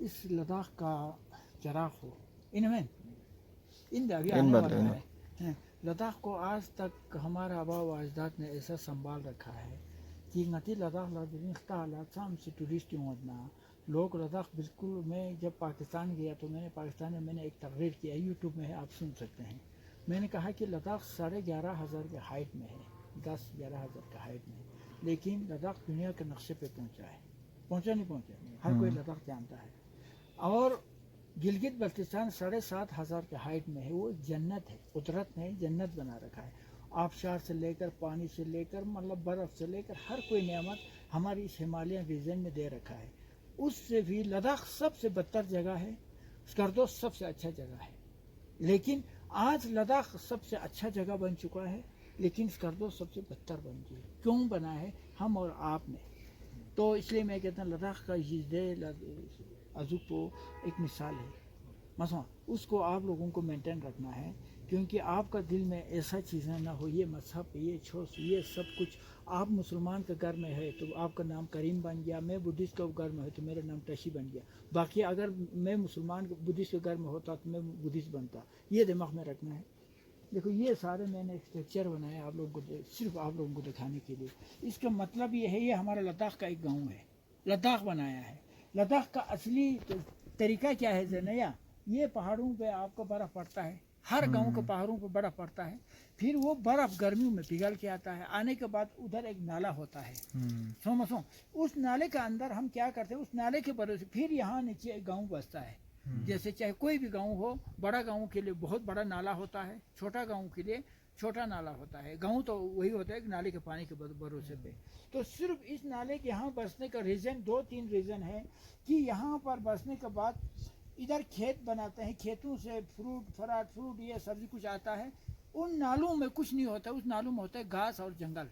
اس لداخ کا چراغ ہو ان ابھی آنے والا ہے. لداخ کو آج تک ہمارا آبا و اجداد نے ایسا سنبھال رکھا ہے کہ نتی لداخ حالات سام سے ٹورسٹ ہونا لوگ لداخ بالکل. میں جب پاکستان گیا تو پاکستان میں نے ایک تقریر کیا یوٹیوب میں ہے آپ سن سکتے ہیں. میں نے کہا کہ لداخ 11,500 کے ہائٹ میں ہے 10-11,000 کا ہائٹ میں لیکن لداخ دنیا کے نقشے پہ پہنچا نہیں پہنچا ہر کوئی لداخ جانتا ہے. اور گلگت بلتستان 7,500 کے ہائٹ میں ہے. وہ جنت ہے قدرت نے جنت بنا رکھا ہے. آبشار سے لے کر پانی سے لے کر مطلب برف سے لے کر ہر کوئی نعمت ہماری اس ہمالیہ ریجن میں دے رکھا ہے. اس سے بھی لداخ سب سے بدتر جگہ ہے اسکردو سب سے اچھا جگہ ہے. لیکن آج لداخ سب سے اچھا جگہ بن چکا ہے لیکن اسکردو سب سے بدتر بن چکی ہے. کیوں بنا ہے ہم اور آپ نے. تو اس لیے میں کہتا ہوں لداخ کا یہ ازوپو ایک مثال ہے. مثلا اس کو آپ لوگوں کو مینٹین رکھنا ہے کیونکہ آپ کا دل میں ایسا چیزیں نہ ہو. یہ مذہب یہ چھوس یہ سب کچھ آپ مسلمان کے گھر میں ہے تو آپ کا نام کریم بن گیا. میں بدھسٹ کے گھر میں ہے تو میرا نام ٹشی بن گیا. باقی اگر میں مسلمان بدھسٹ کے گھر میں ہوتا تو میں بدھسٹ بنتا. یہ دماغ میں رکھنا ہے. دیکھو یہ سارے میں نے اسٹرکچر بنایا آپ لوگوں کو صرف آپ لوگوں کو دکھانے کے لیے. اس کا مطلب یہ ہے یہ ہمارا لداخ کا ایک گاؤں ہے. لداخ بنایا ہے. لداخ کا اصلی طریقہ کیا ہے زینیا یہ پہاڑوں پہ آپ کو برف پڑتا ہے. ہر گاؤں کے پہاڑوں پہ برف پڑتا ہے. پھر وہ برف گرمیوں میں پگھل کے آتا ہے. آنے کے بعد ادھر ایک نالا ہوتا ہے سو اس نالے کے اندر ہم کیا کرتے ہیں اس نالے کے بھروسے پھر یہاں نیچے ایک گاؤں بستا ہے. جیسے چاہے کوئی بھی گاؤں ہو بڑا گاؤں کے لیے بہت بڑا نالا ہوتا ہے چھوٹا گاؤں کے لیے چھوٹا نالا ہوتا ہے. گاؤں تو وہی ہوتا ہے کہ نالے کے پانی کے بھروسے پہ. تو صرف اس نالے کے یہاں بسنے کا ریزن 2-3 ریزن ہے کہ یہاں پر بسنے کے بعد ادھر کھیت بناتے ہیں. کھیتوں سے فروٹ یہ سبزی کچھ آتا ہے. ان نالوں میں کچھ نہیں ہوتا. اس نالوں میں ہوتا ہے گھاس اور جنگل.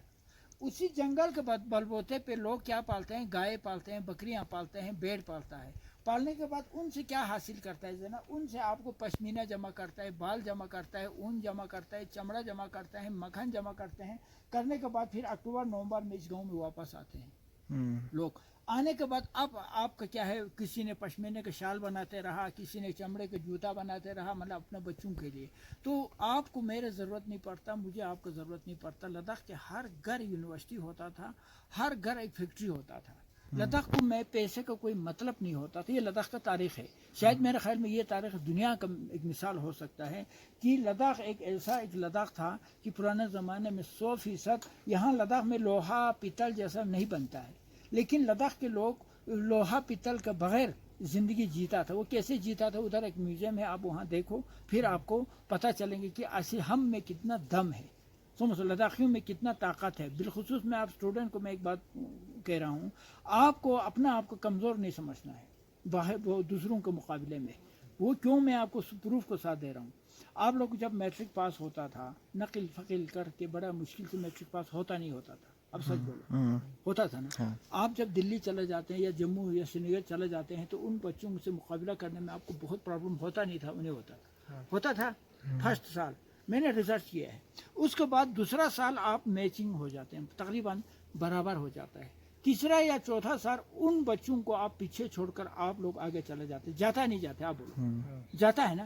اسی جنگل کے بلبوتے پہ لوگ کیا پالتے ہیں گائے پالتے ہیں بکریاں پالتے ہیں بیڑ پالتا ہے. پالنے کے بعد ان سے کیا حاصل کرتا ہے نا ان سے آپ کو پشمینہ جمع کرتا ہے بال جمع کرتا ہے اون جمع کرتا ہے چمڑا جمع کرتا ہے مکھن جمع کرتے ہیں. کرنے کے بعد پھر اکتوبر نومبر میں اس گاؤں میں واپس آتے ہیں لوگ. آنے کے بعد اب آپ کا کیا ہے کسی نے پشمینے کا شال بناتے رہا کسی نے چمڑے کا جوتا بناتے رہا مطلب اپنے بچوں کے لیے. تو آپ کو میرے ضرورت نہیں پڑتا مجھے آپ کو ضرورت نہیں پڑتا. لداخ کے ہر گھر یونیورسٹی ہوتا تھا. ہر گھر ایک فیکٹری ہوتا تھا. لداخ کو میں پیسے کا کوئی مطلب نہیں ہوتا تھا. یہ لداخ کا تاریخ ہے. شاید میرے خیال میں یہ تاریخ دنیا کا ایک مثال ہو سکتا ہے کہ لداخ ایک ایسا ایک لداخ تھا کہ پرانے زمانے میں 100% یہاں لداخ میں لوہا پیتل جیسا نہیں بنتا ہے. لیکن لداخ کے لوگ لوہا پیتل کے بغیر زندگی جیتا تھا. وہ کیسے جیتا تھا ادھر ایک میوزیم ہے آپ وہاں دیکھو پھر آپ کو پتہ چلیں گے کہ ایسے ہم میں کتنا دم ہے. سمجھو لداخیوں میں کتنا طاقت ہے. بالخصوص میں آپ اسٹوڈنٹ کو میں ایک بات کہہ رہا ہوں آپ کو اپنا آپ کو کمزور نہیں سمجھنا ہے باہر وہ دوسروں کے مقابلے میں. وہ کیوں میں آپ کو پروف کو ساتھ دے رہا ہوں. آپ لوگ جب میٹرک پاس ہوتا تھا نقل فقل کر کے بڑا مشکل سے میٹرک پاس ہوتا نہیں ہوتا تھا. اب سچ بولو ہوتا تھا نا. آپ جب دلی چلے جاتے ہیں یا جموں یا سری نگر چلے جاتے ہیں تو ان بچوں سے مقابلہ کرنے میں آپ کو بہت پرابلم ہوتا نہیں تھا. انہیں ہوتا تھا. فرسٹ سال میں نے ریسرچ کیا ہے. اس کے بعد دوسرا سال آپ میچنگ ہو جاتے ہیں تقریباً برابر ہو جاتا ہے. تیسرا یا چوتھا سال ان بچوں کو آپ پیچھے چھوڑ کر آپ لوگ آگے چلے جاتے. جاتا نہیں جاتے آپ بولو جاتا ہے نا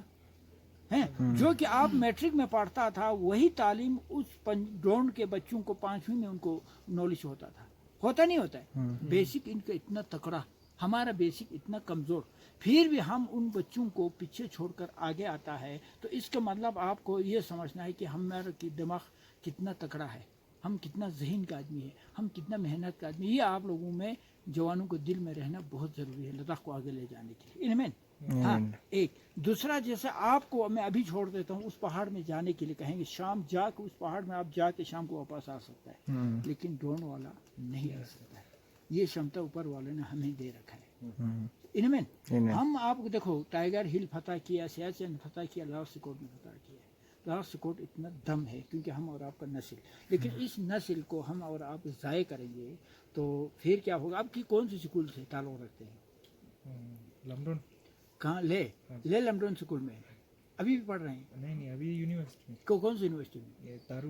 جو کہ آپ میٹرک میں پڑھتا تھا وہی تعلیم اس ڈونڈ کے بچوں کو 5ویں میں ان کو نالج ہوتا تھا. ہوتا نہیں ہوتا ہے. بیسک ان کا اتنا تکڑا ہمارا بیسک اتنا کمزور پھر بھی ہم ان بچوں کو پیچھے چھوڑ کر آگے آتا ہے. تو اس کا مطلب آپ کو یہ سمجھنا ہے کہ ہمارا دماغ کتنا تکڑا ہے. ہم کتنا ذہین کا آدمی ہے. ہم کتنا محنت کا آدمی. یہ آپ لوگوں میں جوانوں کو دل میں رہنا بہت ضروری ہے لداخ کو آگے لے جانے کے لیے. ہاں ایک دوسرا جیسے آپ کو میں ابھی چھوڑ دیتا ہوں اس پہاڑ میں جانے کے لیے کہیں گے شام جا کے اس پہاڑ میں آپ جا کے شام کو واپس آ سکتا ہے لیکن ڈرون والا نہیں آ سکتا ہے. یہ شمتا اوپر والے نے ہمیں دے رکھا ہے. ہم آپ کو دیکھو ٹائیگر ہل فتح کیا سیاچن فتح کیا لاہور سکوٹ میں فتح کیا. لاہور سکوٹ اتنا دم ہے کیونکہ ہم اور آپ کا نسل لیکن اس نسل کو ہم اور آپ ضائع کریں گے تو پھر کیا ہوگا. آپ کی کون سی اسکول سے تعلق رکھتے ہیں؟ لمڈون. کہاں لے لمڈون اسکول میں ابھی بھی پڑھ رہے ہیں؟ نہیں ابھی یونیورسٹی میں. کون سی یونیورسٹی میں؟ یہ تارو.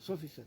100%।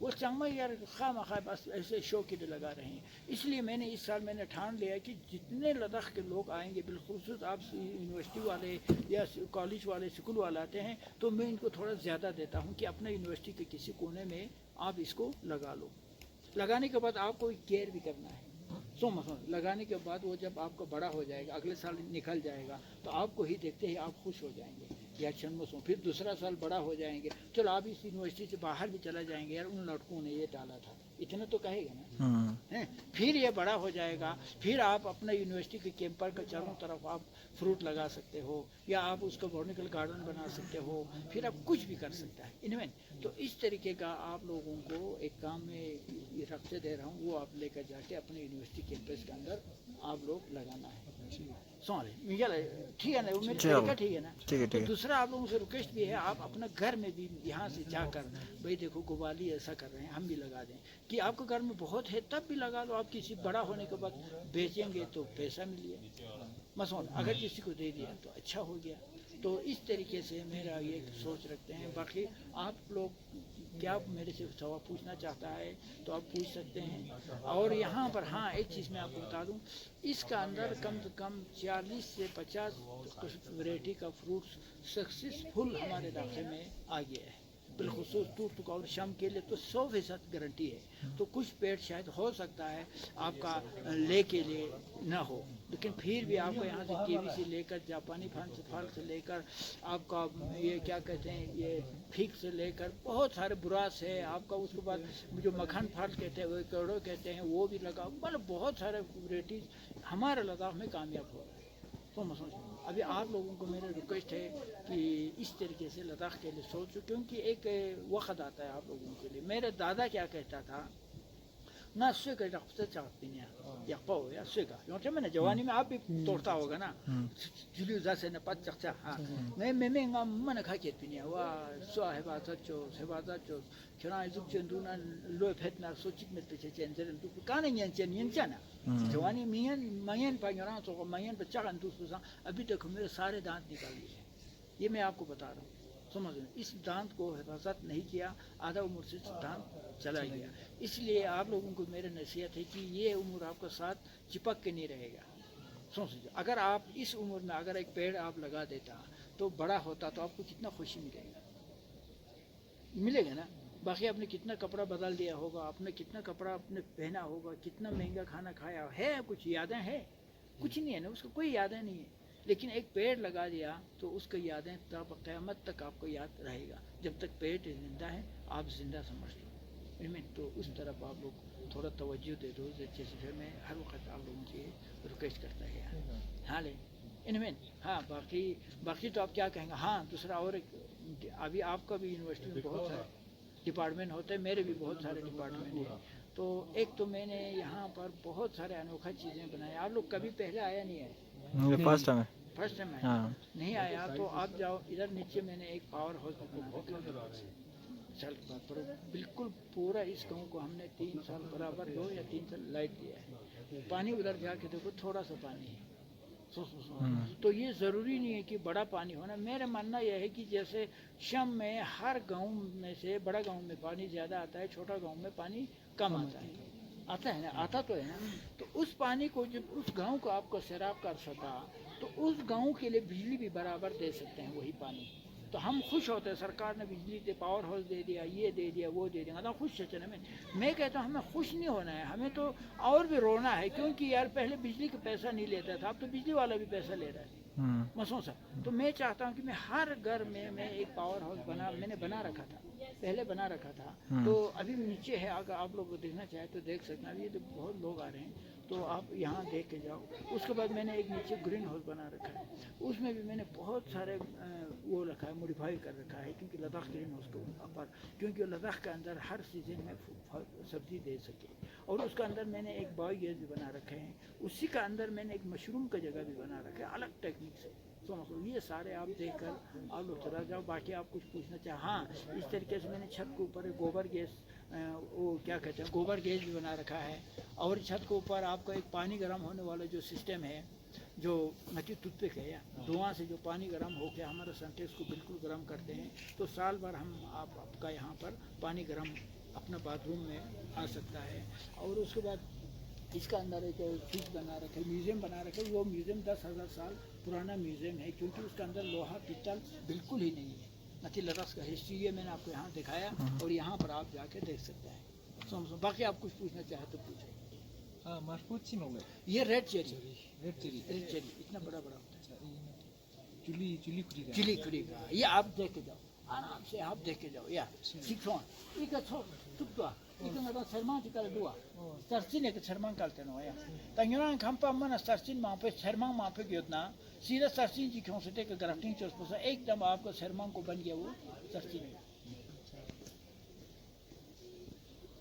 وہ چنگما یار خواہ مخواہ بس ایسے شو کے لیے لگا رہے ہیں. اس لیے میں نے اس سال میں نے ٹھان لیا کہ جتنے لداخ کے لوگ آئیں گے بالخصوص آپ یونیورسٹی والے یا کالج والے اسکول والے آتے ہیں تو میں ان کو تھوڑا زیادہ دیتا ہوں کہ اپنے یونیورسٹی کے کسی کونے میں آپ اس کو لگا لو. لگانے کے بعد آپ کو کیئر بھی کرنا ہے. لگانے کے بعد وہ جب آپ کا بڑا ہو جائے گا اگلے سال نکل جائے گا تو آپ کو ہی دیکھتے ہی آپ خوش ہو جائیں گے یا چھنمسوں. پھر دوسرا سال بڑا ہو جائیں گے چلو آپ اس یونیورسٹی سے باہر بھی چلا جائیں گے یار ان لڑکوں نے یہ ڈالا تھا اتنا تو کہے گا نا. پھر یہ بڑا ہو جائے گا پھر آپ اپنا یونیورسٹی کے کیمپس کے چاروں طرف آپ فروٹ لگا سکتے ہو یا آپ اس کو بوٹینیکل گارڈن بنا سکتے ہو. پھر آپ کچھ بھی کر سکتا ہے انوین. تو اس طریقے کا آپ لوگوں کو ایک کام میں رکھ سے دے رہا ہوں وہ آپ لے کر جا کے اپنے یونیورسٹی کیمپس کے اندر آپ لوگ لگانا ہے. ٹھیک ہے نا وہ میری طریقہ ٹھیک ہے نا. تو دوسرا آپ لوگوں سے ریکویسٹ بھی ہے آپ اپنا گھر میں بھی یہاں سے جا کر بھائی دیکھو گوالی ایسا کر رہے ہیں ہم بھی لگا دیں کہ آپ کے گھر میں بہت ہے تب بھی لگا لو. آپ کسی بڑا ہونے کے بعد بیچیں گے تو پیسہ ملے مثلاً اگر کسی کو دے دیا تو اچھا ہو گیا. تو اس طریقے سے میرا یہ سوچ رکھتے ہیں. باقی آپ لوگ کیا میرے سے سوال پوچھنا چاہتا ہے تو آپ پوچھ سکتے ہیں. اور یہاں پر ہاں ایک چیز میں آپ کو بتا دوں اس کا اندر کم سے کم 40 سے 50 ورائٹی کا فروٹس سکسیزفل ہمارے علاقے میں آ گیا ہے. بالخصوص ٹوٹ اور شام کے لیے تو 100% گارنٹی ہے. تو کچھ پیڑ شاید ہو سکتا ہے آپ کا لے کے لیے نہ ہو لیکن پھر بھی آپ کو یہاں سے کیوی سے لے کر جاپانی پھل سے لے کر آپ کا یہ کیا کہتے ہیں یہ پھیک سے لے کر بہت سارے براس ہے آپ کا. اس کے بعد جو مکھن پھل کہتے ہیں وہ کڑو کہتے ہیں وہ بھی لگا مطلب بہت سارے ورائٹیز ہمارے لداخ میں کامیاب ہو رہے ہیں. تو ابھی آپ لوگوں کو میرا ریکویسٹ ہے کہ اس طریقے سے لداخ کے لیے سوچو کیونکہ ایک وقت آتا ہے آپ لوگوں کے لیے. میرے دادا کیا کہتا تھا نہ سوے کا چاہتے یا پاؤ یا سوے کا میں نے جوانی میں آپ بھی توڑتا ہوگا نا جلیو سے نہ پت چکچا. ہاں میں من کھا کے پنیا وا سو ہے بات ہے بات کھیلا چندو نا لو پھٹ نہ سوچت میں پیچھے چینج کہاں چین نا جوانی مین پہ تو مین پہ چڑھا ابھی دیکھو میرے سارے دانت نکال لیے. یہ میں آپ کو بتا رہا ہوں. سمجھ لیں اس دانت کو حفاظت نہیں کیا آدھا عمر سے دانت چلا گیا. اس لیے آپ لوگوں کو میری نصیحت ہے کہ یہ عمر آپ کا ساتھ چپک کے نہیں رہے گا. سوچ لیجیے اگر آپ اس عمر میں اگر ایک پیڑ آپ لگا دیتا تو بڑا ہوتا تو آپ کو کتنا خوشی ملے گا نا. باقی آپ نے کتنا کپڑا بدل دیا ہوگا آپ نے کتنا کپڑا اپنے پہنا ہوگا کتنا مہنگا کھانا کھایا ہے کچھ یادیں ہیں کچھ نہیں ہے نا اس کو کوئی یادیں نہیں ہے. لیکن ایک پیڑ لگا دیا تو اس کی یادیں تب قیامت تک آپ کو یاد رہے گا. جب تک پیڑ زندہ ہے آپ زندہ سمجھ لو. تو اس طرف آپ لوگ تھوڑا توجہ دے دو اچھے سے. پھر میں ہر وقت آپ لوگوں کی ریکویسٹ کرتا گیا. ہاں لے انوین ہاں باقی تو آپ کیا کہیں گے. ہاں دوسرا اور ایک ابھی آپ کا بھی یونیورسٹی میں بہت سارے ڈپارٹمنٹ ہوتے ہیں میرے بھی بہت سارے ڈپارٹمنٹ ہیں. تو ایک تو میں نے یہاں پر بہت سارے انوکھا چیزیں بنائیں. آپ لوگ کبھی پہلے آیا نہیں ہے فرسٹ ٹائم فرسٹ ٹائم نہیں آیا تو آپ جاؤ ادھر نیچے میں نے ایک پاور ہاؤس سڑک پر بالکل پورا اس گاؤں کو ہم نے 3 سال برابر 2 یا 3 سال لائٹ دیا ہے. پانی ادھر جا کے دیکھو تھوڑا سا پانی ہے. تو یہ ضروری نہیں ہے کہ بڑا پانی ہونا. میرا ماننا یہ ہے کہ جیسے شام میں ہر گاؤں میں سے بڑا گاؤں میں پانی زیادہ آتا ہے چھوٹا گاؤں میں پانی کم آتا ہے نا آتا تو ہے نا. تو اس پانی کو جب اس گاؤں کو آپ کو سیراب کر سکا تو اس گاؤں کے لیے بجلی بھی برابر دے سکتے ہیں وہی پانی. تو ہم خوش ہوتے ہیں سرکار نے بجلی دے پاور ہاؤس دے دیا یہ دے دیا وہ دے دیا خوش چچے میں کہتا ہوں ہمیں خوش نہیں ہونا ہے ہمیں تو اور بھی رونا ہے کیونکہ یار پہلے بجلی کا پیسہ نہیں لیتا تھا اب تو بجلی والا بھی پیسہ لے رہا ہے مسوں سے. تو میں چاہتا ہوں کہ میں ہر گھر میں ایک پاور ہاؤس میں نے بنا رکھا تھا پہلے بنا رکھا تھا. تو ابھی نیچے ہے اگر آپ لوگ دیکھنا چاہیں تو دیکھ سکتے ہیں. ابھی یہ تو بہت لوگ آ رہے ہیں تو آپ یہاں دیکھ کے جاؤ. اس کے بعد میں نے ایک نیچے گرین ہاؤس بنا رکھا ہے. اس میں بھی میں نے بہت سارے وہ رکھا ہے موڈیفائی کر رکھا ہے کیونکہ لداخ گرین ہاؤس کے اوپر کیونکہ لداخ کے اندر ہر سیزن میں سبزی دے سکے. اور اس کے اندر میں نے ایک بایو گیس بھی بنا رکھے ہیں. اسی کا اندر میں نے ایک مشروم کا جگہ بھی بنا رکھا ہے الگ ٹیکنیک سے. یہ سارے آپ دیکھ کر آپ لوگ چلا جاؤ. باقی آپ کچھ پوچھنا چاہیں ہاں اس طریقے سے میں نے چھت کے اوپر گوبر گیس وہ کیا کہتے ہیں گوبر گیس بھی بنا رکھا ہے. اور چھت کے اوپر آپ کا ایک پانی گرم ہونے والا جو سسٹم ہے جو مٹی ٹوت پہ ہے دھواں سے جو پانی گرم ہو کے ہمارے سنٹیکس کو بالکل گرم کرتے ہیں. تو سال بھر ہم آپ کا یہاں پر پانی گرم اپنا باتھ روم میں آ سکتا ہے. اور اس کے بعد اس کا اندر ایک چیز بنا رکھے, میوزیم بنا رکھے. وہ میوزیم 10,000 سال پرانا میوزیم ہے, کیونکہ اس کے اندر لوہا پتل بالکل ہی نہیں ہے. نتی لداخ کا ہسٹری یہ میں نے آپ کو یہاں دکھایا, اور یہاں پر آپ جا کے دیکھ سکتے ہیں. باقی آپ کچھ پوچھنا چاہیں تو پوچھیں. یہ ریڈ چیری, ریڈ چیری اتنا بڑا بڑا ہوتا ہے. چلی کھڑی کا یہ آپ دیکھ کے جاؤ, آرام سے آپ دیکھ کے جاؤ. یا سکھوان یہ کا ٹک دوا یہ کا سرمان کی کر دوا سرسین ہے کہ سرمان کرتے نا. یا تنگیران کھمپا من سرسین وہاں پہ سرمان وہاں پہ گیتنا سیدھا سرسین جی کھوں سے ٹیک گرافٹنگ چوس ایک دم آپ کا سرمان کو بن گیا وہ سرسین.